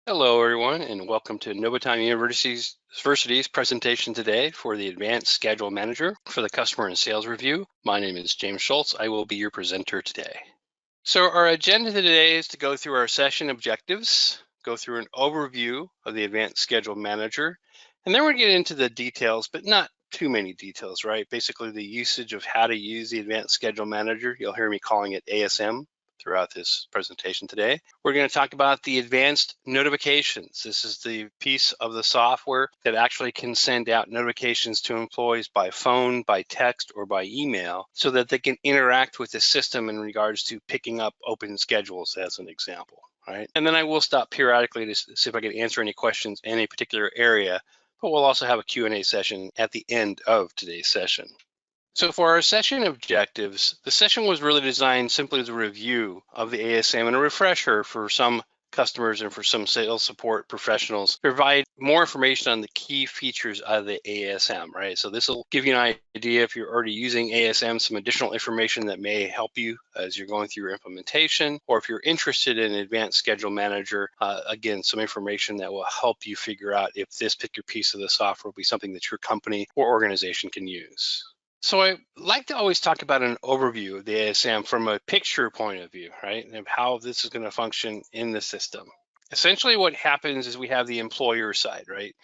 Hello, everyone, and welcome to Novatime University's presentation today for the Advanced Schedule Manager for the Customer and Sales Review. My name is James Schultz. I will be your presenter today. So our agenda today is to go through our session objectives, go through an overview of the Advanced Schedule Manager, and then we're going to get into the details, but not too many details, right? Basically the usage of how to use the Advanced Schedule Manager. You'll hear me calling it ASM throughout this presentation today. We're going to talk about the advanced notifications. This is the piece of the software that actually can send out notifications to employees by phone, by text, or by email so that they can interact with the system in regards to picking up open schedules as an example. Right? And then I will stop periodically to see if I can answer any questions in a particular area, but we'll also have a Q&A session at the end of today's session. So for our session objectives, the session was really designed simply as a review of the ASM and a refresher for some customers and for some sales support professionals to provide more information on the key features of the ASM, right? So this will give you an idea if you're already using ASM, some additional information that may help you as you're going through your implementation, or if you're interested in Advanced Schedule Manager, again, some information that will help you figure out if this particular piece of the software will be something that your company or organization can use. So I like to always talk about an overview of the ASM from a picture point of view, right? And how this is going to function in the system. Essentially what happens is we have the employer side, right?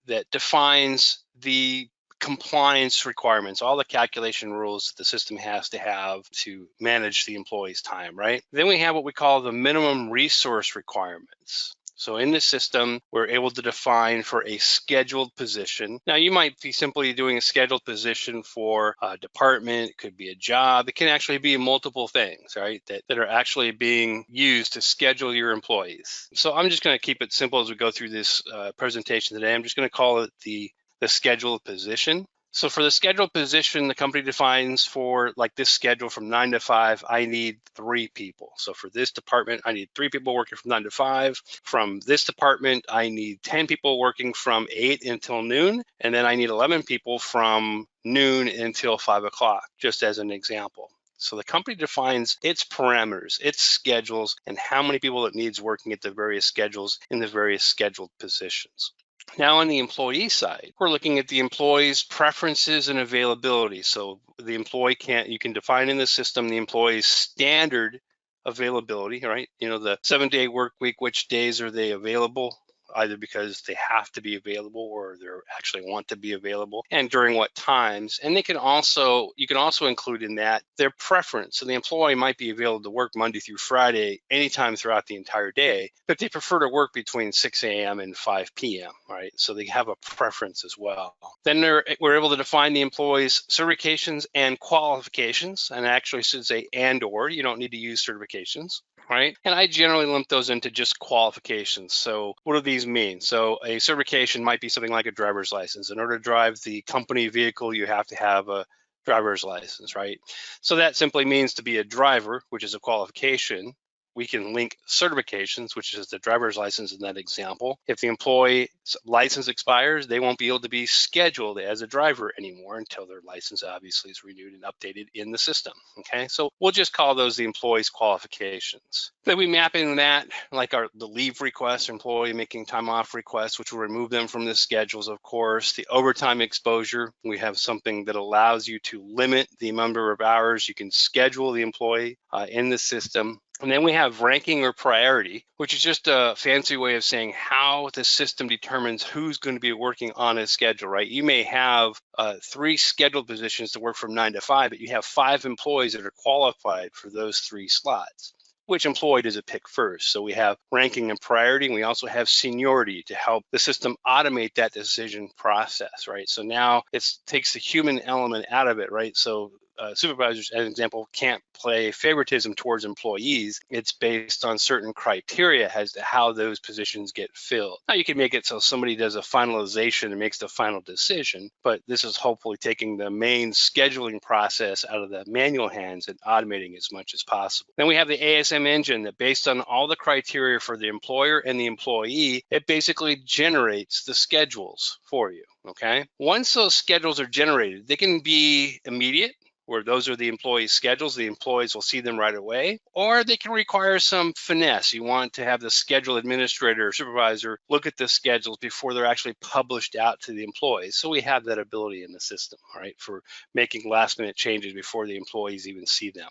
That defines the compliance requirements, all the calculation rules that the system has to have to manage the employee's time, right? Then we have what we call the minimum resource requirements. So in the system, we're able to define for a scheduled position. Now, you might be simply doing a scheduled position for a department, it could be a job, it can actually be multiple things, right, that are actually being used to schedule your employees. So I'm just going to keep it simple as we go through this presentation today. I'm just going to call it the scheduled position. So for the scheduled position, the company defines for like this schedule from 9 to 5, I need 3 people. So for this department, I need 3 people working from 9 to 5. From this department, I need 10 people working from 8 until noon. And then I need 11 people from noon until 5 o'clock, just as an example. So the company defines its parameters, its schedules, and how many people it needs working at the various schedules in the various scheduled positions. Now on the employee side, we're looking at the employee's preferences and availability. So the employee you can define in the system the employee's standard availability, right? You know, the 7-day work week, which days are they available? Either because they have to be available or they actually want to be available, and during what times. And you can also include in that their preference. So the employee might be available to work Monday through Friday anytime throughout the entire day, but they prefer to work between 6 a.m. and 5 p.m., right? So they have a preference as well. Then we're able to define the employee's certifications and qualifications, and actually should say and or, you don't need to use certifications. Right? And I generally lump those into just qualifications. So what do these mean? So a certification might be something like a driver's license. In order to drive the company vehicle, you have to have a driver's license, right? So that simply means to be a driver, which is a qualification. We can link certifications, which is the driver's license in that example. If the employee's license expires, they won't be able to be scheduled as a driver anymore until their license obviously is renewed and updated in the system, okay? So we'll just call those the employee's qualifications. Then we map in that, like the leave requests, employee making time off requests, which will remove them from the schedules, of course. The overtime exposure, we have something that allows you to limit the number of hours you can schedule the employee in the system. And then we have ranking or priority, which is just a fancy way of saying how the system determines who's going to be working on a schedule, right? You may have 3 scheduled positions to work from 9 to 5, but you have 5 employees that are qualified for those 3 slots. Which employee does it pick first? So we have ranking and priority, and we also have seniority to help the system automate that decision process, right? So now it takes the human element out of it, right? So supervisors, as an example, can't play favoritism towards employees. It's based on certain criteria as to how those positions get filled. Now you can make it so somebody does a finalization and makes the final decision, but this is hopefully taking the main scheduling process out of the manual hands and automating as much as possible. Then we have the ASM engine that, based on all the criteria for the employer and the employee, it basically generates the schedules for you, okay? Once those schedules are generated, they can be immediate, where those are the employees' schedules. The employees will see them right away, or they can require some finesse. You want to have the schedule administrator or supervisor look at the schedules before they're actually published out to the employees. So we have that ability in the system, all right, for making last-minute changes before the employees even see them.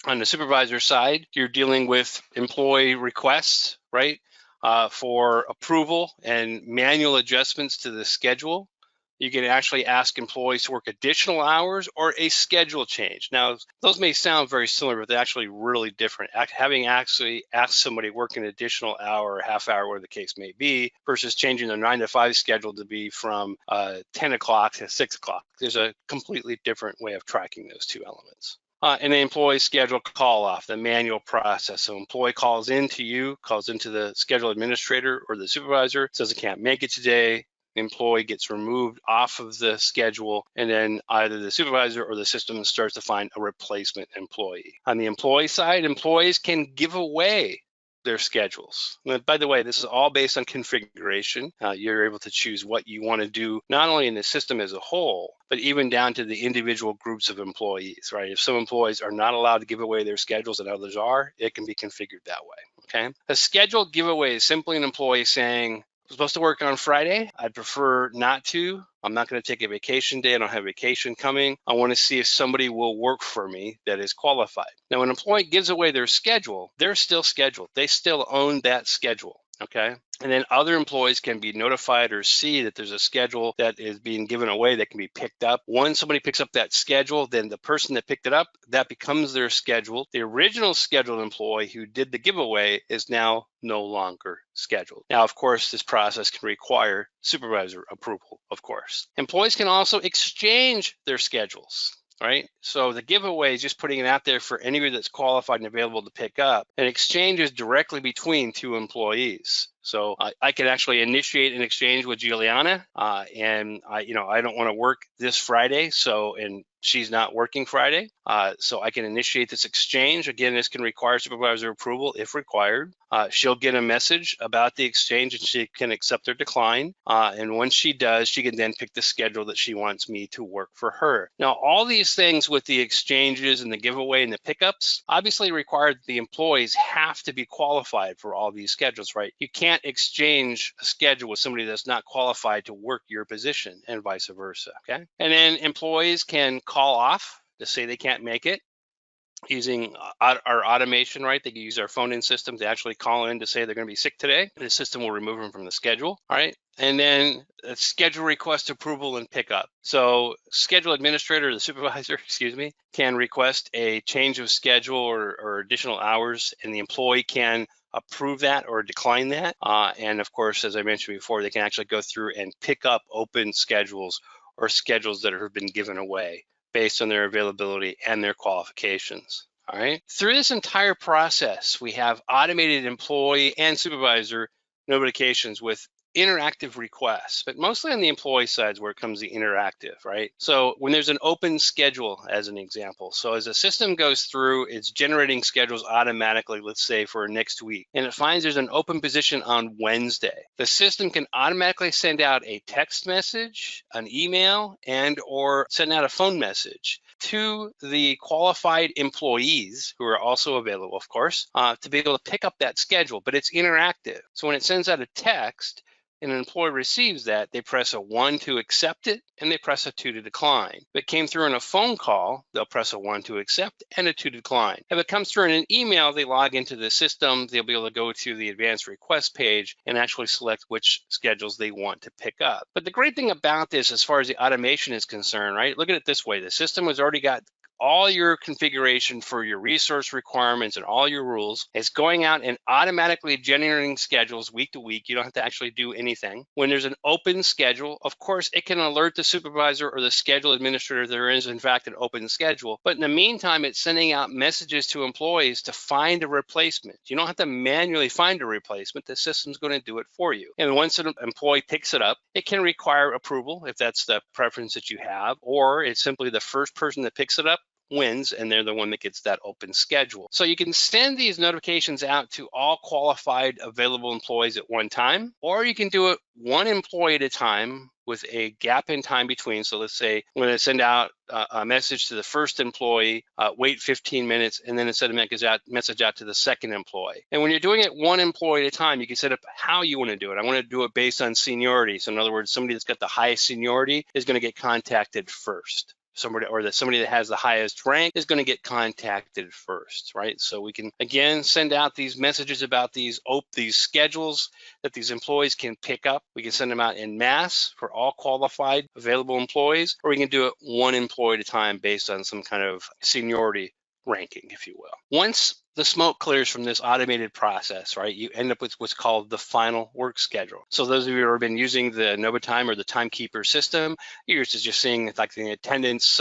On the supervisor side, you're dealing with employee requests, right, for approval and manual adjustments to the schedule. You can actually ask employees to work additional hours or a schedule change. Now, those may sound very similar, but they're actually really different. Having actually asked somebody to work an additional hour or half hour, whatever the case may be, versus changing their 9 to 5 schedule to be from 10 o'clock to 6 o'clock. There's a completely different way of tracking those two elements. And the employee schedule call off, the manual process. So employee calls into the schedule administrator or the supervisor, says I can't make it today. The employee gets removed off of the schedule, and then either the supervisor or the system starts to find a replacement employee. On the employee side, employees can give away their schedules. By the way, this is all based on configuration. You're able to choose what you want to do, not only in the system as a whole, but even down to the individual groups of employees, right? If some employees are not allowed to give away their schedules and others are, it can be configured that way, okay? A scheduled giveaway is simply an employee saying, I'm supposed to work on Friday. I'd prefer not to. I'm not going to take a vacation day. I don't have vacation coming. I want to see if somebody will work for me that is qualified. Now, when an employee gives away their schedule, they're still scheduled. They still own that schedule, okay? And then other employees can be notified or see that there's a schedule that is being given away that can be picked up. Once somebody picks up that schedule, then the person that picked it up, that becomes their schedule. The original scheduled employee who did the giveaway is now no longer scheduled. Now, of course, this process can require supervisor approval, of course. Employees can also exchange their schedules. Right? So the giveaway is just putting it out there for anybody that's qualified and available to pick up. An exchange is directly between two employees. So I can actually initiate an exchange with Juliana, and I don't want to work this Friday, and she's not working Friday, so I can initiate this exchange. Again, this can require supervisor approval if required. She'll get a message about the exchange, and she can accept or decline. And once she does, she can then pick the schedule that she wants me to work for her. Now, all these things with the exchanges and the giveaway and the pickups obviously require that the employees have to be qualified for all these schedules, right? You can't exchange a schedule with somebody that's not qualified to work your position and vice versa, okay? And then employees can call off to say they can't make it using our automation, right? They can use our phone-in system to actually call in to say they're going to be sick today. The system will remove them from the schedule, all right? And then schedule request approval and pickup. So schedule administrator, the supervisor, can request a change of schedule or additional hours, and the employee can approve that or decline that. And of course, as I mentioned before, they can actually go through and pick up open schedules or schedules that have been given away based on their availability and their qualifications. All right. Through this entire process, we have automated employee and supervisor notifications with interactive requests, but mostly on the employee side is where it comes the interactive, right? So when there's an open schedule, as an example, so as the system goes through, it's generating schedules automatically, let's say for next week, and it finds there's an open position on Wednesday. The system can automatically send out a text message, an email, and or send out a phone message to the qualified employees who are also available, of course, to be able to pick up that schedule, but it's interactive. So when it sends out a text, and an employee receives that, they press a 1 to accept it, and they press a 2 to decline. If it came through in a phone call, they'll press a 1 to accept and a 2 to decline. If it comes through in an email, they log into the system, they'll be able to go to the advanced request page and actually select which schedules they want to pick up. But the great thing about this, as far as the automation is concerned, right, look at it this way. The system has already got all your configuration for your resource requirements and all your rules. It's going out and automatically generating schedules week to week. You don't have to actually do anything. When there's an open schedule, of course, it can alert the supervisor or the schedule administrator there is, in fact, an open schedule. But in the meantime, it's sending out messages to employees to find a replacement. You don't have to manually find a replacement. The system's going to do it for you. And once an employee picks it up, it can require approval if that's the preference that you have, or it's simply the first person that picks it up wins, and they're the one that gets that open schedule. So you can send these notifications out to all qualified available employees at one time, or you can do it one employee at a time with a gap in time between. So let's say I'm going to send out a message to the first employee, wait 15 minutes, and then send a message out to the second employee. And when you're doing it one employee at a time, you can set up how you want to do it. I want to do it based on seniority. So in other words, somebody that's got the highest seniority is going to get contacted first. Somebody that has the highest rank is going to get contacted first, right? So we can again send out these messages about these schedules that these employees can pick up. We can send them out en masse for all qualified available employees, or we can do it one employee at a time based on some kind of seniority ranking, if you will. Once the smoke clears from this automated process, right, you end up with what's called the final work schedule. So those of you who have been using the NovaTime or the timekeeper system, you're just seeing like the attendance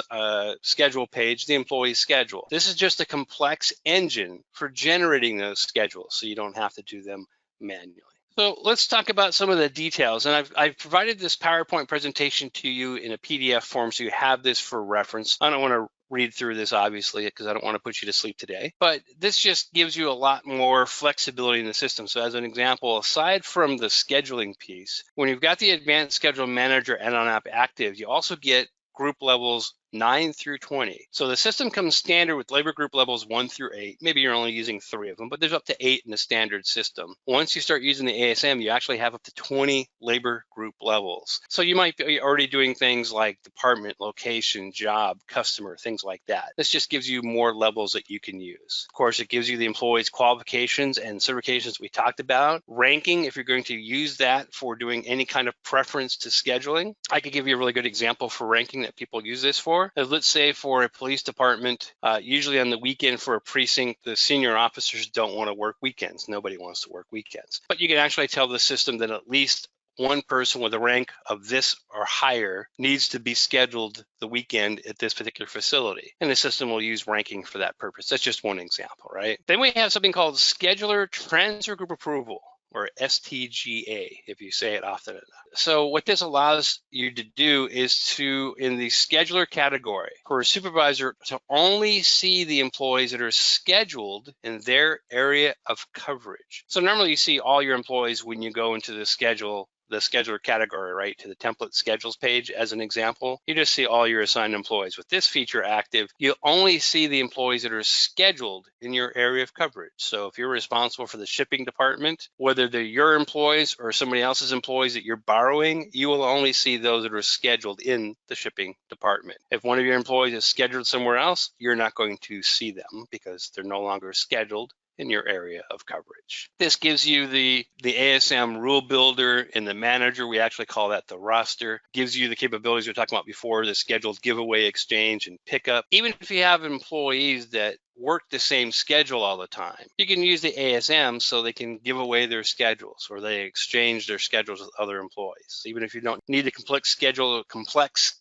schedule page, the employee schedule. This is just a complex engine for generating those schedules, so you don't have to do them manually. So let's talk about some of the details. And I've provided this PowerPoint presentation to you in a PDF form, so you have this for reference. I don't want to read through this, obviously, because I don't want to put you to sleep today. But this just gives you a lot more flexibility in the system. So as an example, aside from the scheduling piece, when you've got the Advanced Schedule Manager add-on app active, you also get group levels 9 through 20. So the system comes standard with labor group levels 1 through 8. Maybe you're only using 3 of them, but there's up to 8 in the standard system. Once you start using the ASM, you actually have up to 20 labor group levels. So you might be already doing things like department, location, job, customer, things like that. This just gives you more levels that you can use. Of course, it gives you the employee's qualifications and certifications we talked about. Ranking, if you're going to use that for doing any kind of preference to scheduling. I could give you a really good example for ranking that people use this for. Let's say for a police department, usually on the weekend for a precinct, the senior officers don't want to work weekends. Nobody wants to work weekends. But you can actually tell the system that at least one person with a rank of this or higher needs to be scheduled the weekend at this particular facility. And the system will use ranking for that purpose. That's just one example, right? Then we have something called Scheduler Transfer Group Approval, or STGA, if you say it often enough. So what this allows you to do is to, in the scheduler category, for a supervisor to only see the employees that are scheduled in their area of coverage. So normally you see all your employees when you go into the scheduler category, right, to the template schedules page as an example. You just see all your assigned employees. With this feature active, you only see the employees that are scheduled in your area of coverage. So if you're responsible for the shipping department, whether they're your employees or somebody else's employees that you're borrowing, you will only see those that are scheduled in the shipping department. If one of your employees is scheduled somewhere else, you're not going to see them because they're no longer scheduled in your area of coverage. This gives you the ASM rule builder in the manager. We actually call that the roster. Gives you the capabilities we were talking about before, the scheduled giveaway, exchange, and pickup. Even if you have employees that work the same schedule all the time, you can use the ASM so they can give away their schedules or they exchange their schedules with other employees. Even if you don't need a complex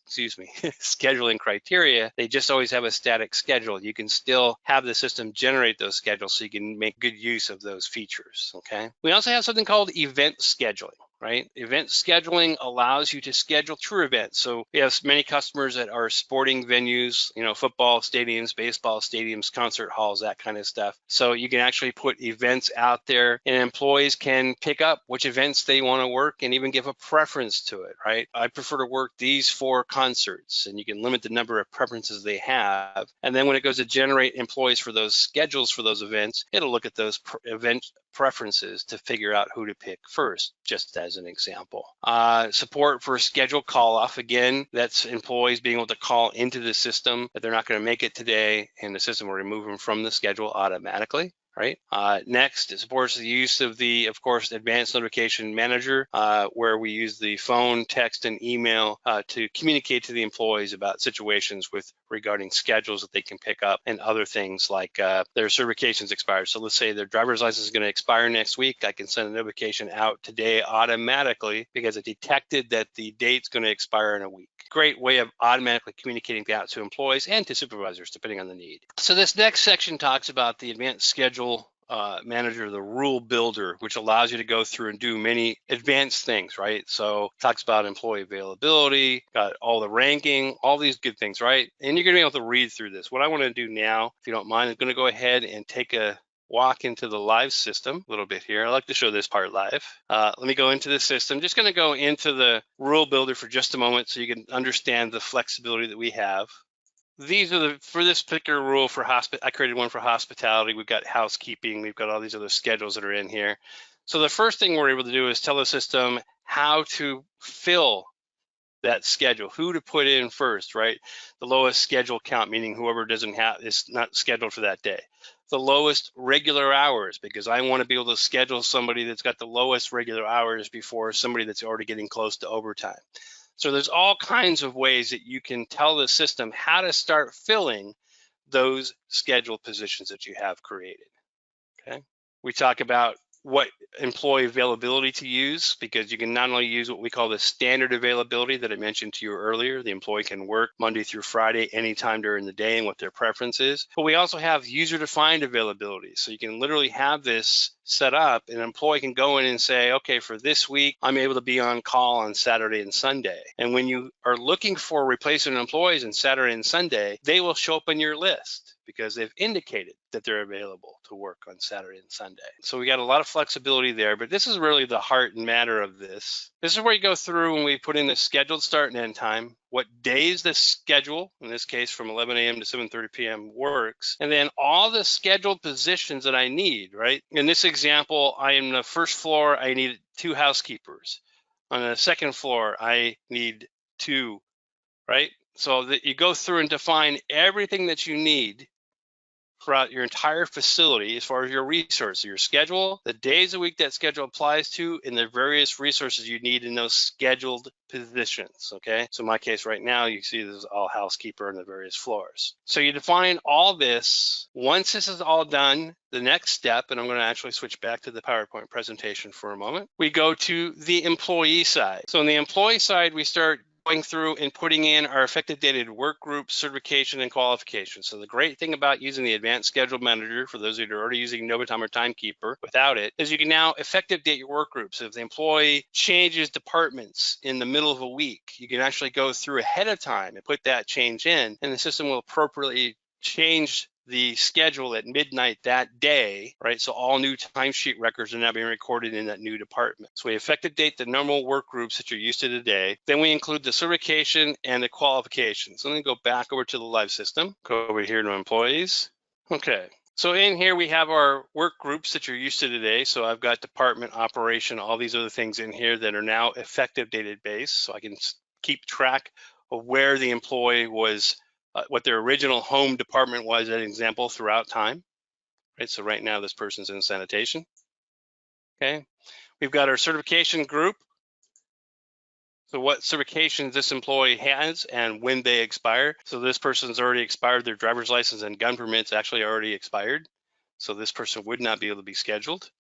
scheduling criteria, they just always have a static schedule. You can still have the system generate those schedules so you can make good use of those features, okay? We also have something called event scheduling. Right? Event scheduling allows you to schedule true events. So we have many customers that are sporting venues, football stadiums, baseball stadiums, concert halls, that kind of stuff. So you can actually put events out there and employees can pick up which events they want to work and even give a preference to it, right? I prefer to work these 4 concerts, and you can limit the number of preferences they have. And then when it goes to generate employees for those schedules for those events, it'll look at those event preferences to figure out who to pick first, just as an example. Support for schedule call off, again, that's employees being able to call into the system that they're not going to make it today, and the system will remove them from the schedule automatically. Right. Next, it supports the use of the, of course, Advanced Notification Manager, where we use the phone, text, and email to communicate to the employees about situations regarding schedules that they can pick up and other things like their certifications expired. So let's say their driver's license is going to expire next week. I can send a notification out today automatically because it detected that the date's going to expire in a week. Great way of automatically communicating that to employees and to supervisors, depending on the need. So this next section talks about the Advanced Schedule Manager, the rule builder, which allows you to go through and do many advanced things, right? So talks about employee availability, got all the ranking, all these good things, right? And you're gonna be able to read through this. What I want to do now, if you don't mind, is gonna go ahead and take a walk into the live system a little bit here. I like to show this part live. Let me go into the system. Just going to go into the rule builder for just a moment so you can understand the flexibility that we have. These are for this particular rule for I created one for hospitality. We've got housekeeping. We've got all these other schedules that are in here. So the first thing we're able to do is tell the system how to fill that schedule, who to put in first, right? The lowest schedule count, meaning whoever is not scheduled for that day. The lowest regular hours, because I want to be able to schedule somebody that's got the lowest regular hours before somebody that's already getting close to overtime. So there's all kinds of ways that you can tell the system how to start filling those scheduled positions that you have created, okay? We talk about what employee availability to use, because you can not only use what we call the standard availability that I mentioned to you earlier. The employee can work Monday through Friday anytime during the day and what their preference is. But we also have user-defined availability. So you can literally have this set up, and an employee can go in and say, okay, for this week, I'm able to be on call on Saturday and Sunday. And when you are looking for replacement employees on Saturday and Sunday, they will show up on your list because they've indicated that they're available to work on Saturday and Sunday. So we got a lot of flexibility there, but this is really the heart and matter of this. This is where you go through and we put in the scheduled start and end time, what days the schedule, in this case from 11 a.m. to 7:30 p.m. works, and then all the scheduled positions that I need, right? In this example, I am the first floor, I need 2 housekeepers. On the second floor, I need 2, right? So that you go through and define everything that you need throughout your entire facility as far as your resources, your schedule, the days a week that schedule applies to, and the various resources you need in those scheduled positions, okay? So in my case right now, you see this is all housekeeper on the various floors. So you define all this. Once this is all done, the next step, and I'm going to actually switch back to the PowerPoint presentation for a moment, we go to the employee side. So on the employee side, we start going through and putting in our effective dated work group certification and qualification. So the great thing about using the advanced schedule manager, for those of you who are already using NovaTime or Timekeeper without it, is you can now effective date your work groups. If the employee changes departments in the middle of a week, you can actually go through ahead of time and put that change in, and the system will appropriately change the schedule at midnight that day, right? So all new timesheet records are now being recorded in that new department. So we effective date the normal work groups that you're used to today. Then we include the certification and the qualifications. So let me go back over to the live system, go over here to employees. Okay. So in here, we have our work groups that you're used to today. So I've got department, operation, all these other things in here that are now effective dated based. So I can keep track of where the employee was, what their original home department was, as an example, throughout time, right? So right now, this person's in sanitation, okay? We've got our certification group. So what certifications this employee has and when they expire. So this person's already expired, their driver's license and gun permits actually already expired. So this person would not be able to be scheduled.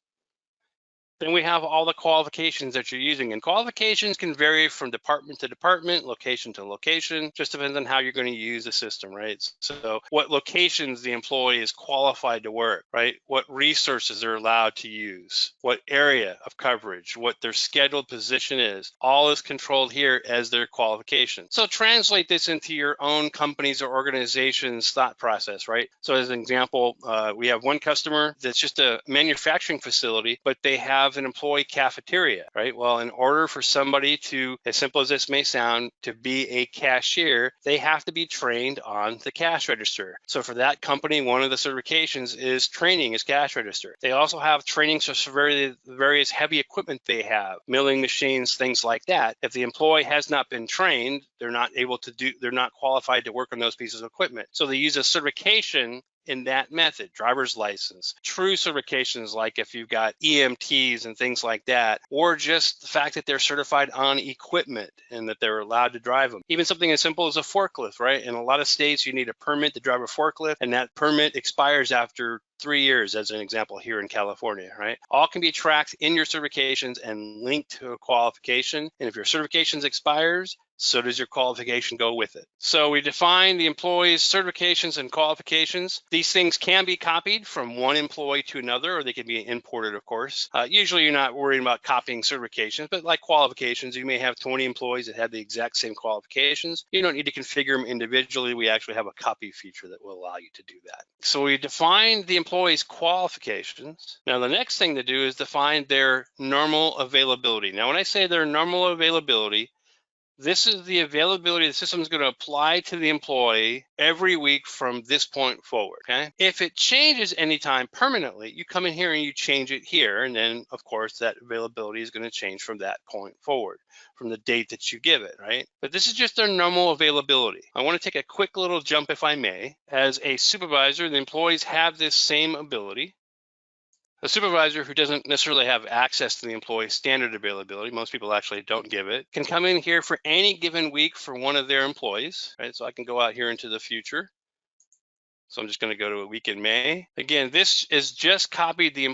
Then we have all the qualifications that you're using, and qualifications can vary from department to department, location to location, just depends on how you're going to use the system, right? So what locations the employee is qualified to work, right? What resources they're allowed to use, what area of coverage, what their scheduled position is, all is controlled here as their qualification. So translate this into your own company's or organization's thought process, right? So as an example, we have one customer that's just a manufacturing facility, but they have an employee cafeteria, right? Well, in order for somebody to, as simple as this may sound, to be a cashier, they have to be trained on the cash register. So for that company, one of the certifications is training as cash register. They also have trainings for various heavy equipment they have, milling machines, things like that. If the employee has not been trained, they're not qualified to work on those pieces of equipment. So they use a certification in that method, driver's license, true certifications like if you've got EMTs and things like that, or just the fact that they're certified on equipment and that they're allowed to drive them. Even something as simple as a forklift, right? In a lot of states, you need a permit to drive a forklift, and that permit expires after 3 years, as an example here in California, right? All can be tracked in your certifications and linked to a qualification. And if your certifications expires, so does your qualification go with it. So we define the employee's certifications and qualifications. These things can be copied from one employee to another, or they can be imported, of course. Usually you're not worried about copying certifications, but like qualifications, you may have 20 employees that have the exact same qualifications. You don't need to configure them individually. We actually have a copy feature that will allow you to do that. So we define the employee's qualifications. Now the next thing to do is define their normal availability. Now when I say their normal availability, this is the availability the system is going to apply to the employee every week from this point forward, okay? If it changes anytime permanently, you come in here and you change it here, and then, of course, that availability is going to change from that point forward, from the date that you give it, right? But this is just their normal availability. I want to take a quick little jump, if I may. As a supervisor, the employees have this same ability. A supervisor who doesn't necessarily have access to the employee's standard availability, most people actually don't give it, can come in here for any given week for one of their employees, right? So I can go out here into the future. So I'm just going to go to a week in May. Again, this is just copied the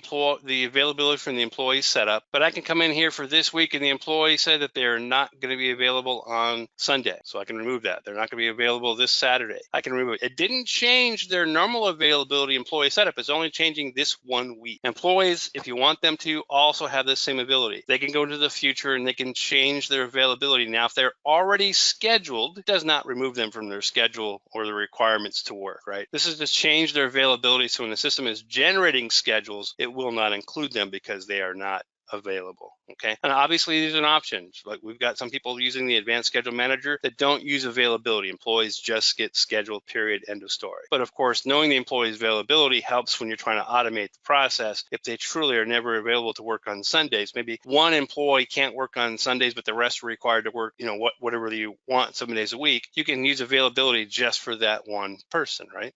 availability from the employee setup, but I can come in here for this week and the employee said that they're not going to be available on Sunday. So I can remove that. They're not going to be available this Saturday. I can remove it. It didn't change their normal availability employee setup. It's only changing this 1 week. Employees, if you want them to, also have the same ability. They can go into the future and they can change their availability. Now, if they're already scheduled, it does not remove them from their schedule or the requirements to work, right? This is to change their availability, so when the system is generating schedules, it will not include them because they are not available, okay? And obviously these are options. Like we've got some people using the advanced schedule manager that don't use availability. Employees just get scheduled, period, end of story. But of course, knowing the employee's availability helps when you're trying to automate the process. If they truly are never available to work on Sundays, maybe one employee can't work on Sundays, but the rest are required to work, whatever you want 7 days a week, you can use availability just for that one person, right?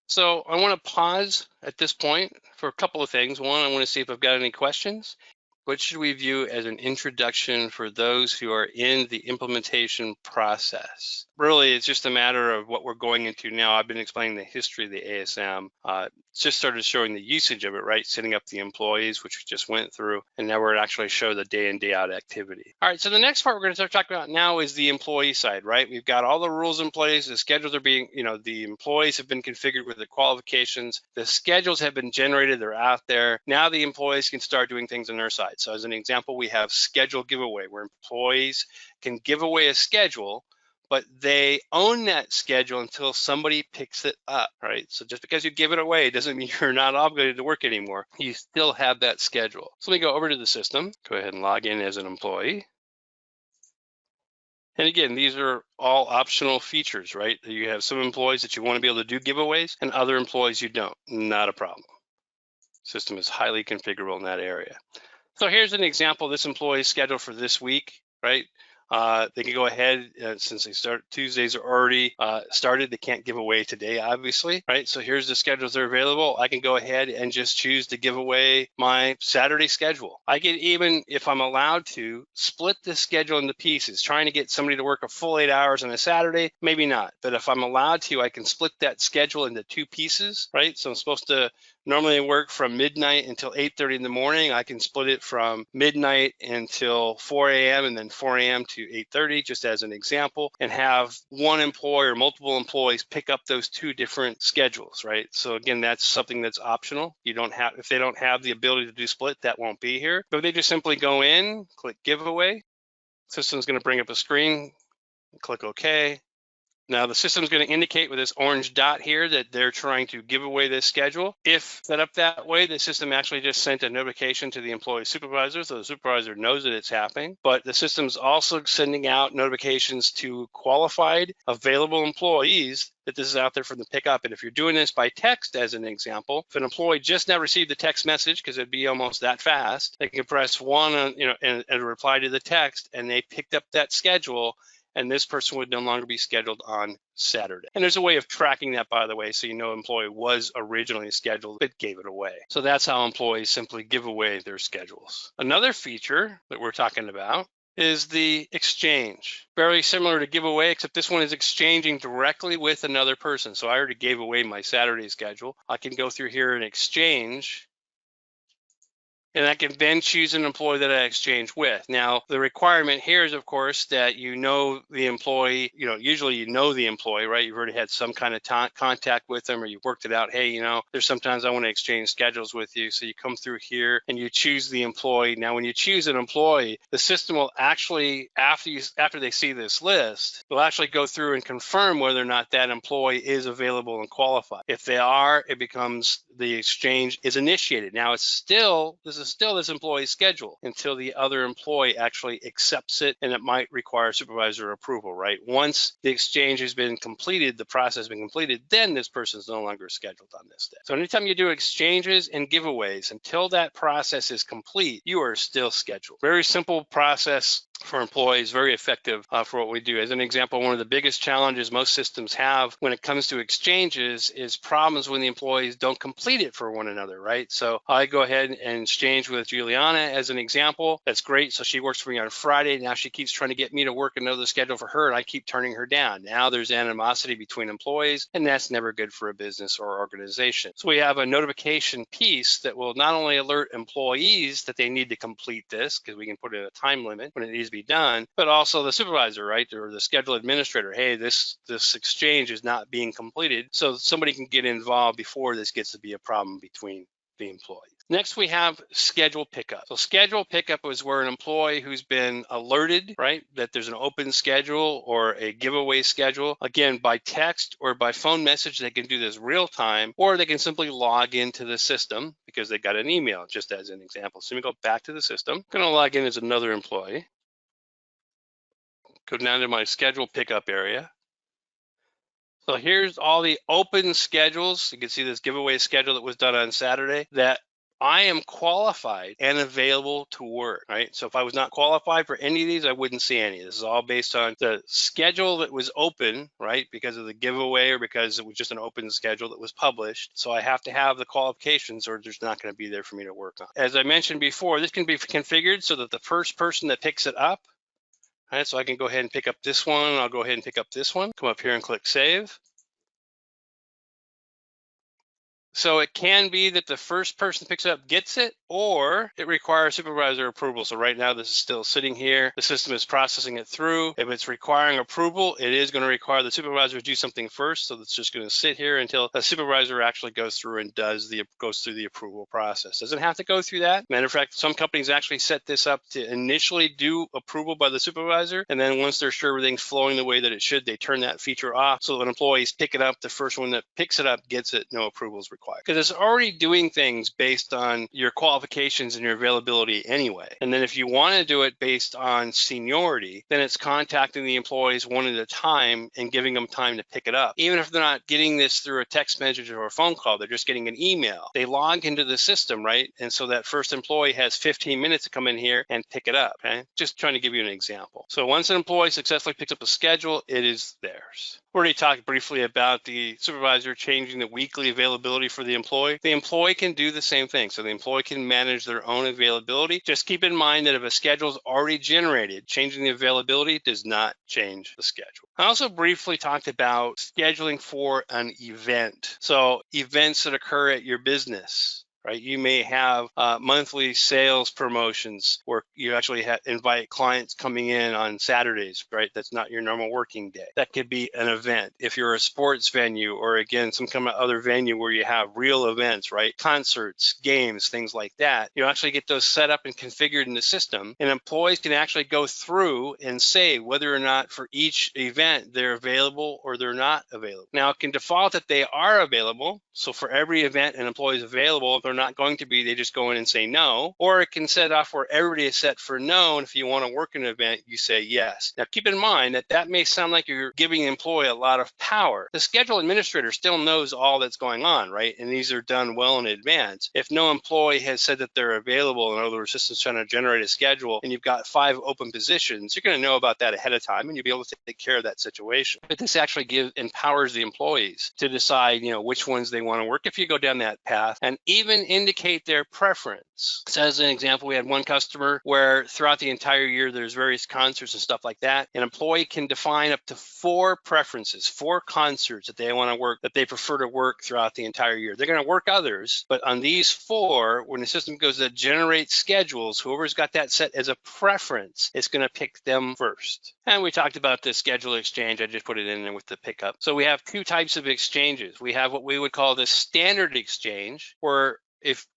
So I want to pause at this point for a couple of things. One, I want to see if I've got any questions. What should we view as an introduction for those who are in the implementation process? Really, it's just a matter of what we're going into now. I've been explaining the history of the ASM. Just started showing the usage of it, right? Setting up the employees, which we just went through, and now we're actually show the day in, day out activity. All right, so the next part we're going to start talking about now is the employee side, right? We've got all the rules in place. The schedules are being, the employees have been configured with the qualifications. The schedules have been generated. They're out there. Now the employees can start doing things on their side. So as an example, we have schedule giveaway, where employees can give away a schedule, but they own that schedule until somebody picks it up, right? So just because you give it away doesn't mean you're not obligated to work anymore. You still have that schedule. So let me go over to the system, go ahead and log in as an employee. And again, these are all optional features, right? You have some employees that you want to be able to do giveaways and other employees you don't, not a problem. System is highly configurable in that area. So here's an example. This employee is scheduled for this week, right? They can go ahead, since they start Tuesdays are already started, they can't give away today, obviously, right? So here's the schedules that are available. I can go ahead and just choose to give away my Saturday schedule. I can even, if I'm allowed to, split the schedule into pieces. Trying to get somebody to work a full 8 hours on a Saturday, maybe not. But if I'm allowed to, I can split that schedule into 2 pieces, right? So I'm supposed to normally work from midnight until 8:30 in the morning. I can split it from midnight until 4 a.m. and then 4 a.m. to 8:30, just as an example, and have one employee or multiple employees pick up those 2 different schedules, right? So again, that's something that's optional. You don't have, if they don't have the ability to do split, that won't be here. But they just simply go in, click giveaway. System's going to bring up a screen, click OK. Now the system's going to indicate with this orange dot here that they're trying to give away this schedule. If set up that way, the system actually just sent a notification to the employee supervisor, so the supervisor knows that it's happening. But the system's also sending out notifications to qualified available employees that this is out there for them to pick up. And if you're doing this by text, as an example, if an employee just now received the text message, because it'd be almost that fast, they can press 1 and reply to the text, and they picked up that schedule, and this person would no longer be scheduled on Saturday. And there's a way of tracking that, by the way, so you know employee was originally scheduled but gave it away. So that's how employees simply give away their schedules. Another feature that we're talking about is the exchange. Very similar to giveaway, except this one is exchanging directly with another person. So I already gave away my Saturday schedule. I can go through here and exchange, and I can then choose an employee that I exchange with. Now, the requirement here is, of course, that you know the employee, usually you know the employee, right? You've already had some kind of contact with them, or you've worked it out. Hey, there's sometimes I want to exchange schedules with you. So you come through here and you choose the employee. Now, when you choose an employee, the system will actually, after they see this list, they'll actually go through and confirm whether or not that employee is available and qualified. If they are, it becomes the exchange is initiated. Now, this is still this employee's schedule until the other employee actually accepts it, and it might require supervisor approval, right? Once the exchange has been completed, the process has been completed, then this person is no longer scheduled on this day. So anytime you do exchanges and giveaways, until that process is complete, you are still scheduled. Very simple process for employees, very effective for what we do. As an example, one of the biggest challenges most systems have when it comes to exchanges is problems when the employees don't complete it for one another, right? So I go ahead and exchange with Juliana as an example. That's great. So she works for me on Friday. Now she keeps trying to get me to work another schedule for her, and I keep turning her down. Now there's animosity between employees, and that's never good for a business or organization. So we have a notification piece that will not only alert employees that they need to complete this, because we can put in a time limit when it needs to be done, but also the supervisor, right, or the schedule administrator. Hey, this exchange is not being completed, so somebody can get involved before this gets to be a problem between the employees. Next, we have schedule pickup. So schedule pickup is where an employee who's been alerted, right, that there's an open schedule or a giveaway schedule, again, by text or by phone message, they can do this real time, or they can simply log into the system because they got an email, just as an example. So let me go back to the system. I'm going to log in as another employee. Go down to my schedule pickup area. So here's all the open schedules. You can see this giveaway schedule that was done on Saturday that I am qualified and available to work, right? So if I was not qualified for any of these, I wouldn't see any. This is all based on the schedule that was open, right? Because of the giveaway or because it was just an open schedule that was published. So I have to have the qualifications or there's not going to be there for me to work on. As I mentioned before, this can be configured so that the first person that picks it up, all right, so I can go ahead and pick up this one. I'll go ahead and pick up this one. Come up here and click Save. So it can be that the first person picks it up gets it, or it requires supervisor approval. So right now this is still sitting here. The system is processing it through. If it's requiring approval, it is going to require the supervisor to do something first. So it's just going to sit here until a supervisor actually goes through and goes through the approval process. Doesn't have to go through that. Matter of fact, some companies actually set this up to initially do approval by the supervisor, and then once they're sure everything's flowing the way that it should, they turn that feature off. So when employees pick it up, the first one that picks it up gets it. No approvals required. Because it's already doing things based on your qualifications and your availability anyway. And then if you want to do it based on seniority, then it's contacting the employees one at a time and giving them time to pick it up. Even if they're not getting this through a text message or a phone call, they're just getting an email. They log into the system, right? And so that first employee has 15 minutes to come in here and pick it up, okay? Just trying to give you an example. So once an employee successfully picks up a schedule, it is theirs. We already talked briefly about the supervisor changing the weekly availability for the employee. The employee can do the same thing. So the employee can manage their own availability. Just keep in mind that if a schedule is already generated, changing the availability does not change the schedule. I also briefly talked about scheduling for an event. So events that occur at your business. Right? You may have monthly sales promotions where you actually invite clients coming in on Saturdays, right? That's not your normal working day. That could be an event. If you're a sports venue or again, some kind of other venue where you have real events, right? Concerts, games, things like that. You actually get those set up and configured in the system, and employees can actually go through and say whether or not for each event they're available or they're not available. Now it can default that they are available. So for every event an employee is available, if they're not going to be, they just go in and say no, or it can set off where everybody is set for no, and if you want to work an event, you say yes. Now keep in mind that that may sound like you're giving the employee a lot of power. The schedule administrator still knows all that's going on, right? And these are done well in advance. If no employee has said that they're available, in other words, the system's trying to generate a schedule, and you've got 5 open positions, you're going to know about that ahead of time, and you'll be able to take care of that situation. But this actually empowers the employees to decide, which ones they want to work if you go down that path. And even indicate their preference. So as an example, we had one customer where throughout the entire year, there's various concerts and stuff like that. An employee can define up to 4 preferences, 4 concerts that they want to work, that they prefer to work throughout the entire year. They're going to work others, but on these 4, when the system goes to generate schedules, whoever's got that set as a preference, it's going to pick them first. And we talked about the schedule exchange. I just put it in there with the pickup. So we have 2 types of exchanges. We have what we would call the standard exchange, where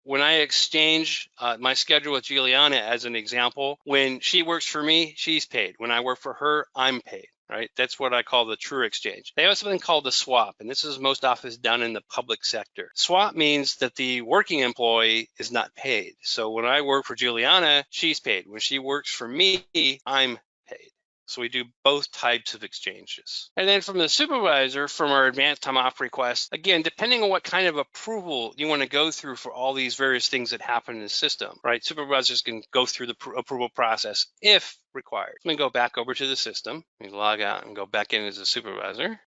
when I exchange my schedule with Juliana as an example, when she works for me, she's paid. When I work for her, I'm paid. Right? That's what I call the true exchange. They have something called the swap, and this is most often done in the public sector. Swap means that the working employee is not paid. So when I work for Juliana, she's paid. When she works for me, I'm paid. So we do both types of exchanges. And then from the supervisor, from our advanced time off request, again, depending on what kind of approval you want to go through for all these various things that happen in the system, right? Supervisors can go through the approval process if required. Let me go back over to the system. Let me log out and go back in as a supervisor.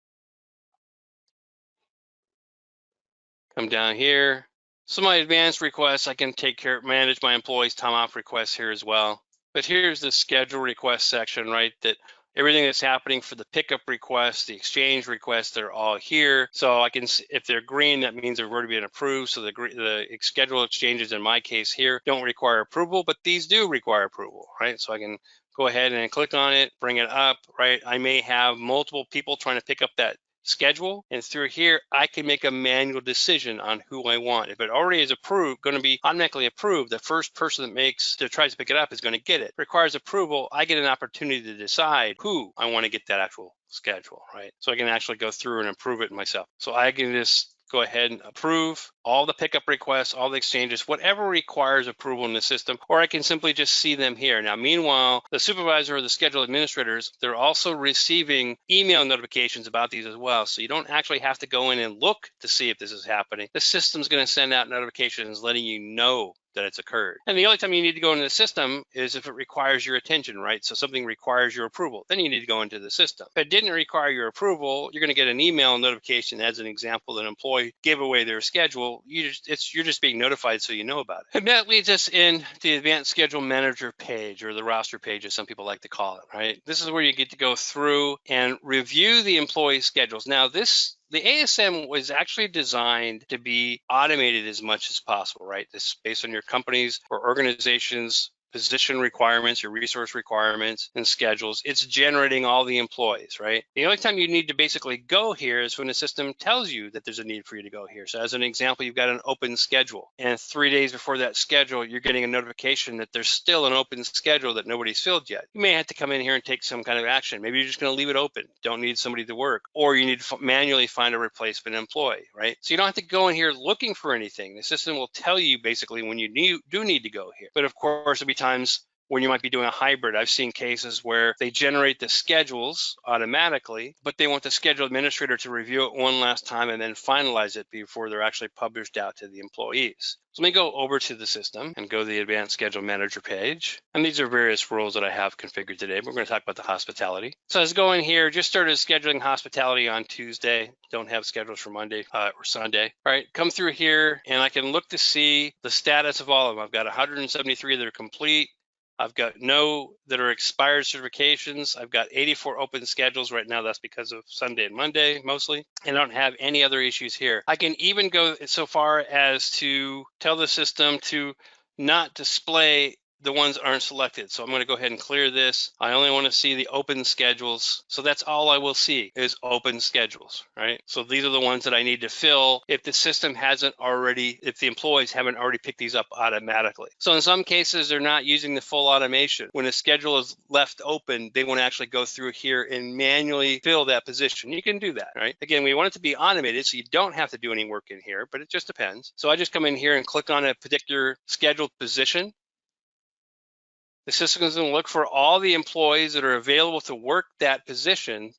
Come down here. So my advanced requests, I can manage my employees' time off requests here as well. But here's the schedule request section, right? That everything that's happening for the pickup requests, the exchange requests, they're all here. So I can, if they're green, that means they've already been approved. So the schedule exchanges in my case here don't require approval, but these do require approval, right? So I can go ahead and click on it, bring it up, right? I may have multiple people trying to pick up that schedule, and through here I can make a manual decision on who I want. If it already is approved, going to be automatically approved, the first person that tries to pick it up is going to get it. If it requires approval, I get an opportunity to decide who I want to get that actual schedule, right? So I can actually go through and approve it myself. So I can just go ahead and approve all the pickup requests, all the exchanges, whatever requires approval in the system, or I can simply just see them here. Now, meanwhile, the supervisor or the schedule administrators, they're also receiving email notifications about these as well. So you don't actually have to go in and look to see if this is happening. The system's going to send out notifications letting you know that it's occurred. And the only time you need to go into the system is if it requires your attention, right? So something requires your approval, then you need to go into the system. If it didn't require your approval, you're going to get an email notification as an example that an employee gave away their schedule. You're just being notified so you know about it. And that leads us in the Advanced Schedule Manager page, or the roster page as some people like to call it, right? This is where you get to go through and review the employee schedules. Now the ASM was actually designed to be automated as much as possible, right? This is based on your company's or organization's position requirements, your resource requirements, and schedules. It's generating all the employees, right? The only time you need to basically go here is when the system tells you that there's a need for you to go here. So as an example, you've got an open schedule, and 3 days before that schedule, you're getting a notification that there's still an open schedule that nobody's filled yet. You may have to come in here and take some kind of action. Maybe you're just going to leave it open, don't need somebody to work, or you need to manually find a replacement employee, right? So you don't have to go in here looking for anything. The system will tell you basically when you do need to go here. But of course, there'll be times when you might be doing a hybrid. I've seen cases where they generate the schedules automatically, but they want the schedule administrator to review it one last time and then finalize it before they're actually published out to the employees. So let me go over to the system and go to the Advanced Schedule Manager page. And these are various roles that I have configured today. But we're going to talk about the hospitality. So let's go in here, just started scheduling hospitality on Tuesday. Don't have schedules for Monday or Sunday. All right, come through here and I can look to see the status of all of them. I've got 173 that are complete. I've got no that are expired certifications. I've got 84 open schedules right now. That's because of Sunday and Monday mostly. And I don't have any other issues here. I can even go so far as to tell the system to not display the ones that aren't selected. So I'm going to go ahead and clear this. I only want to see the open schedules. So that's all I will see is open schedules, right? So these are the ones that I need to fill if the system hasn't already, if the employees haven't already picked these up automatically. So in some cases, they're not using the full automation. When a schedule is left open, they want to actually go through here and manually fill that position. You can do that, right? Again, we want it to be automated so you don't have to do any work in here, but it just depends. So I just come in here and click on a particular scheduled position. The system is going to look for all the employees that are available to work that position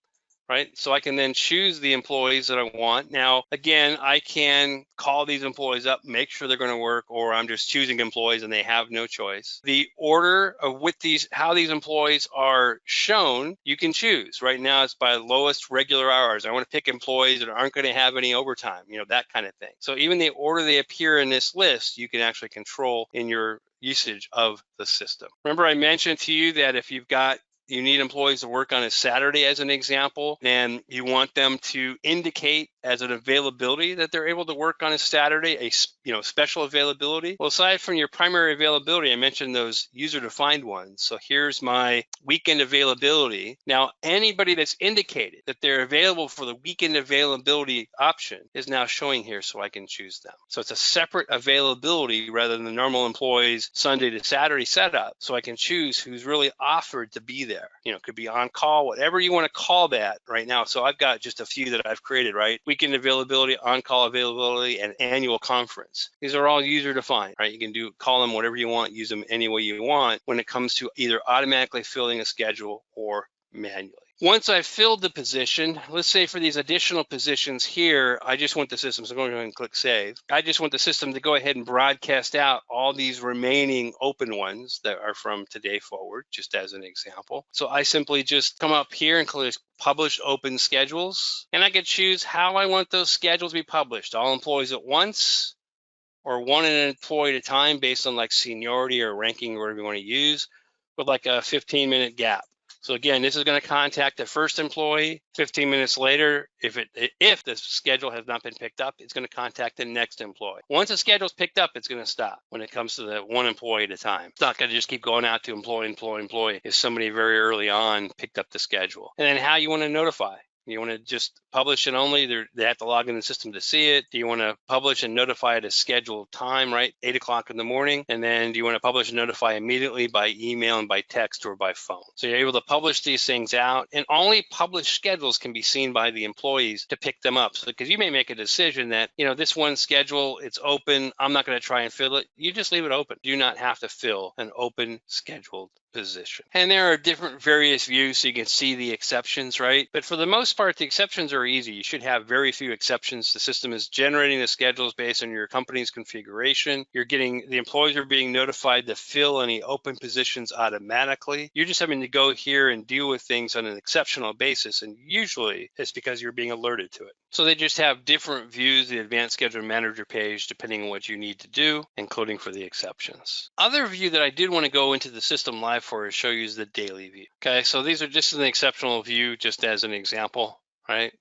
right? So I can then choose the employees that I want. Now, again, I can call these employees up, make sure they're going to work, or I'm just choosing employees and they have no choice. The order of how these employees are shown, you can choose. Right now, it's by lowest regular hours. I want to pick employees that aren't going to have any overtime, that kind of thing. So even the order they appear in this list, you can actually control in your usage of the system. Remember, I mentioned to you that if you need employees to work on a Saturday as an example, and you want them to indicate as an availability that they're able to work on a Saturday, a special availability. Well, aside from your primary availability, I mentioned those user-defined ones. So here's my weekend availability. Now, anybody that's indicated that they're available for the weekend availability option is now showing here, so I can choose them. So it's a separate availability rather than the normal employees Sunday to Saturday setup. So I can choose who's really offered to be there. It could be on call, whatever you want to call that right now. So I've got just a few that I've created, right? Weekend availability, on-call availability, and annual conference. These are all user-defined, right? You can call them whatever you want, use them any way you want when it comes to either automatically filling a schedule or manually. Once I've filled the position, let's say for these additional positions here, I just want the system, so I'm going to go ahead and click save. I just want the system to go ahead and broadcast out all these remaining open ones that are from today forward, just as an example. So I simply just come up here and click publish open schedules, and I can choose how I want those schedules to be published, all employees at once, or one employee at a time based on like seniority or ranking or whatever you want to use, with like a 15-minute gap. So again, this is going to contact the first employee. 15 minutes later, if the schedule has not been picked up, it's going to contact the next employee. Once the schedule is picked up, it's going to stop when it comes to the one employee at a time. It's not going to just keep going out to employee if somebody very early on picked up the schedule. And then how you want to notify. You want to just publish it only? They have to log in the system to see it. Do you want to publish and notify at a scheduled time, right? 8 o'clock in the morning. And then do you want to publish and notify immediately by email and by text or by phone? So you're able to publish these things out, and only published schedules can be seen by the employees to pick them up. So because you may make a decision that, this one schedule, it's open, I'm not going to try and fill it. You just leave it open. Do not have to fill an open scheduled position. And there are different various views so you can see the exceptions, right? But for the most part, the exceptions are easy. You should have very few exceptions. The system is generating the schedules based on your company's configuration. The employees are being notified to fill any open positions automatically. You're just having to go here and deal with things on an exceptional basis, and usually it's because you're being alerted to it. So they just have different views of the Advanced Schedule Manager page depending on what you need to do, including for the exceptions. Other view that I did want to go into the system live for is show you is the daily view. Okay, so these are just an exceptional view, just as an example, right?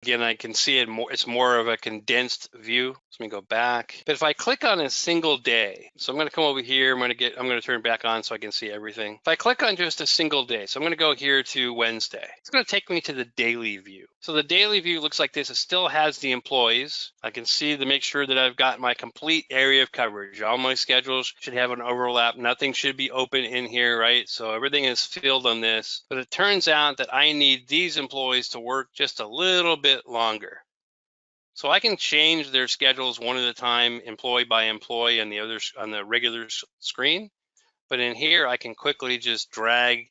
Again, I can see it more, it's more of a condensed view. So let me go back. But if I click on a single day, so I'm going to come over here, I'm going to turn it back on so I can see everything. If I click on just a single day, so I'm going to go here to Wednesday, it's going to take me to the daily view. So the daily view looks like this. It still has the employees. I can see to make sure that I've got my complete area of coverage. All my schedules should have an overlap. Nothing should be open in here, right? So everything is filled on this. But it turns out that I need these employees to work just a little bit longer. So I can change their schedules one at a time, employee by employee on the regular screen. But in here, I can quickly just drag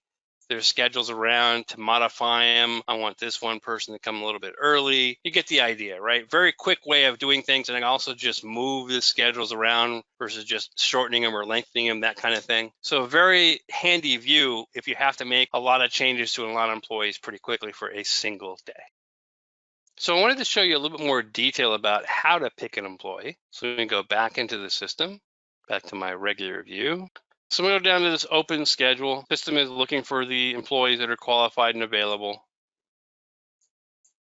their schedules around to modify them. I want this one person to come a little bit early. You get the idea, right? Very quick way of doing things. And I can also just move the schedules around versus just shortening them or lengthening them, that kind of thing. So a very handy view if you have to make a lot of changes to a lot of employees pretty quickly for a single day. So I wanted to show you a little bit more detail about how to pick an employee. So we can go back into the system, back to my regular view. So I'm going to go down to this open schedule. System is looking for the employees that are qualified and available,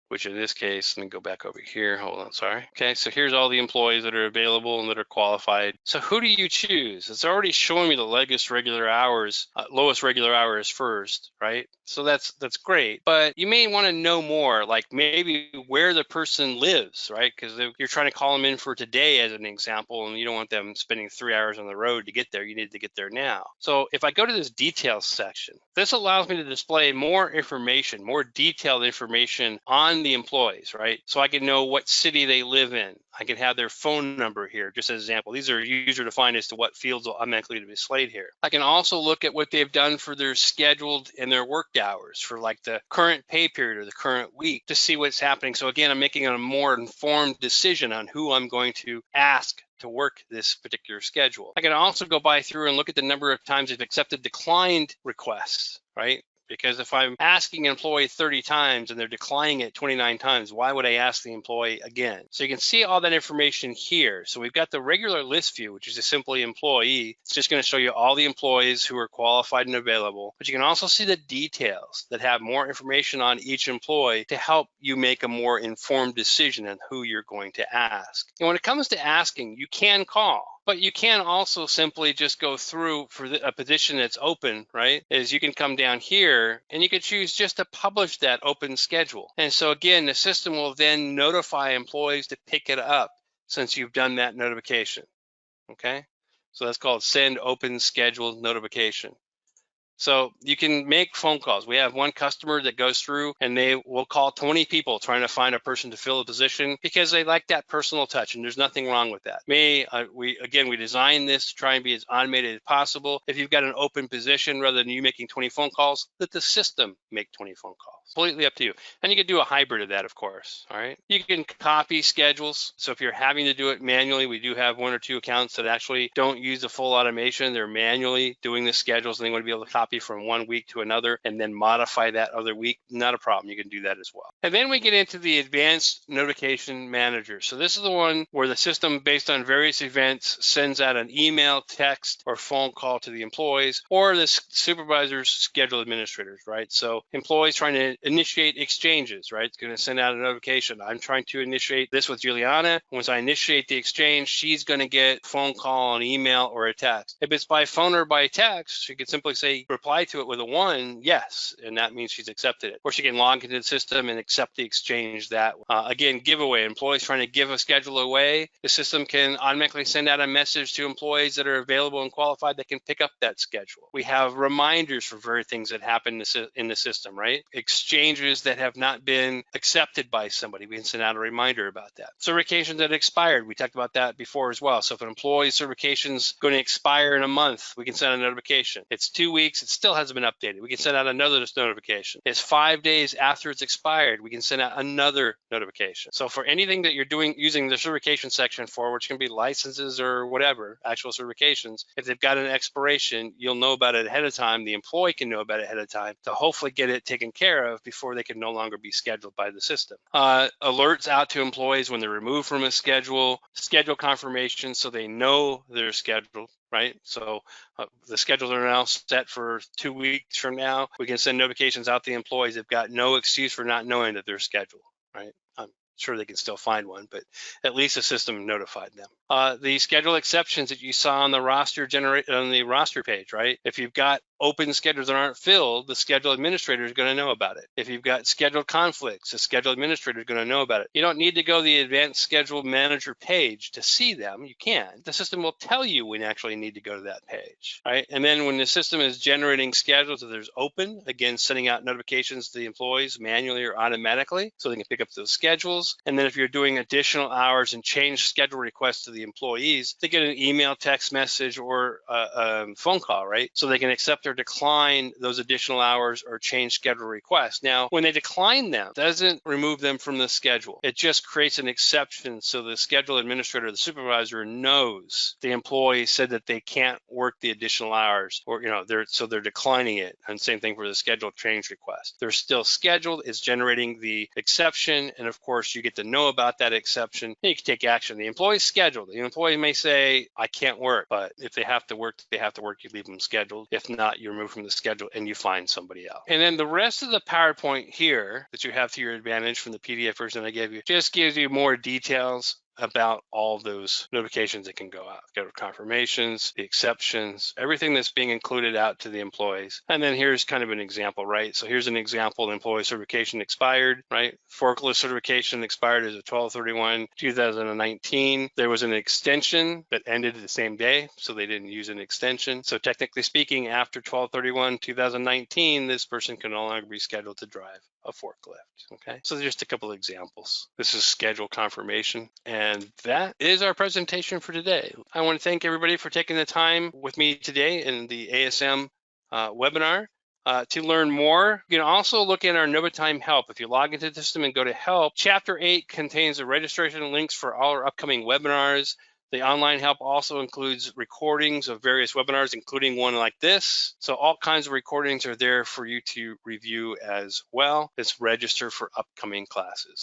which in this case, let me go back over here. Hold on, sorry. Okay, so here's all the employees that are available and that are qualified. So who do you choose? It's already showing me the lowest regular hours first, right? So that's great, but you may want to know more, like maybe where the person lives, right? Because you're trying to call them in for today as an example, and you don't want them spending 3 hours on the road to get there. You need to get there now. So if I go to this details section, this allows me to display more information, more detailed information on find the employees, right? So I can know what city they live in. I can have their phone number here, just as an example. These are user defined as to what fields will automatically be displayed here. I can also look at what they've done for their scheduled and their worked hours for like the current pay period or the current week to see what's happening. So again, I'm making a more informed decision on who I'm going to ask to work this particular schedule. I can also go by through and look at the number of times they've accepted declined requests, right? Because if I'm asking an employee 30 times and they're declining it 29 times, why would I ask the employee again? So you can see all that information here. So we've got the regular list view, which is just simply employee. It's just going to show you all the employees who are qualified and available. But you can also see the details that have more information on each employee to help you make a more informed decision on who you're going to ask. And when it comes to asking, you can call. But you can also simply just go through for a position that's open, right? Is you can come down here and you can choose just to publish that open schedule. And so again, the system will then notify employees to pick it up since you've done that notification, okay? So that's called send open schedule notification. So you can make phone calls. We have one customer that goes through and they will call 20 people trying to find a person to fill a position because they like that personal touch, and there's nothing wrong with that. We designed this to try and be as automated as possible. If you've got an open position, rather than you making 20 phone calls, let the system make 20 phone calls. Completely up to you. And you can do a hybrid of that, of course. All right. You can copy schedules. So if you're having to do it manually, we do have 1 or 2 accounts that actually don't use the full automation. They're manually doing the schedules, and they want to be able to copy from one week to another and then modify that other week. Not a problem. You can do that as well. And then we get into the advanced notification manager. So this is the one where the system, based on various events, sends out an email, text, or phone call to the employees or the supervisors, schedule administrators, right? So employees trying to initiate exchanges, right? It's going to send out a notification. I'm trying to initiate this with Juliana. Once I initiate the exchange, she's going to get a phone call, an email, or a text. If it's by phone or by text, she can simply say, reply to it with a 1, yes, and that means she's accepted it. Or she can log into the system and accept the exchange that way. Again, giveaway. Employees trying to give a schedule away, the system can automatically send out a message to employees that are available and qualified that can pick up that schedule. We have reminders for various things that happen in the system, right? Exchanges that have not been accepted by somebody, we can send out a reminder about that. Certifications that expired, we talked about that before as well. So if an employee's certification's going to expire in a month, we can send out a notification. It's 2 weeks, it still hasn't been updated. We can send out another notification. It's 5 days after it's expired, we can send out another notification. So for anything that you're doing using the certification section for, which can be licenses or whatever, actual certifications, if they've got an expiration, you'll know about it ahead of time. The employee can know about it ahead of time to hopefully get it taken care of before they can no longer be scheduled by the system. Alerts out to employees when they're removed from a schedule confirmation so they know they're scheduled, right? So the schedules are now set for 2 weeks from now. We can send notifications out to the employees. They've got no excuse for not knowing that they're scheduled, right? I'm sure they can still find one, but at least the system notified them. The schedule exceptions that you saw on the roster page, right? If you've got open schedules that aren't filled, the schedule administrator is going to know about it. If you've got scheduled conflicts, the schedule administrator is going to know about it. You don't need to go to the advanced schedule manager page to see them. You can. The system will tell you when you actually need to go to that page, right? And then when the system is generating schedules, if there's open, again, sending out notifications to the employees manually or automatically so they can pick up those schedules. And then if you're doing additional hours and change schedule requests to the employees, they get an email, text message, or a phone call, right? So they can accept or decline those additional hours or change schedule requests. Now, when they decline them, it doesn't remove them from the schedule. It just creates an exception so the schedule administrator, the supervisor, knows the employee said that they can't work the additional hours, or they're declining it. And same thing for the schedule change request. They're still scheduled. It's generating the exception, and of course, you get to know about that exception. And you can take action. The employee's scheduled. The employee may say, "I can't work," but if they have to work, they have to work. You leave them scheduled. If not, you remove from the schedule and you find somebody else. And then the rest of the PowerPoint here that you have to your advantage from the PDF version I gave you just gives you more details about all those notifications that can go out. Schedule confirmations, the exceptions, everything that's being included out to the employees. And then here's kind of an example, right? So here's an example, employee certification expired, right? Forklift certification expired as of 12/31/2019. There was an extension that ended the same day, so they didn't use an extension. So technically speaking, after 12/31/2019, this person can no longer be scheduled to drive. a forklift. Okay, so just a couple of examples. This is schedule confirmation, and that is our presentation for today. I want to thank everybody for taking the time with me today in the ASM webinar. To learn more, you can also look in our NovaTime Help. If you log into the system and go to Help, Chapter 8 contains the registration links for all our upcoming webinars. The online help also includes recordings of various webinars, including one like this. So all kinds of recordings are there for you to review as well as register for upcoming classes.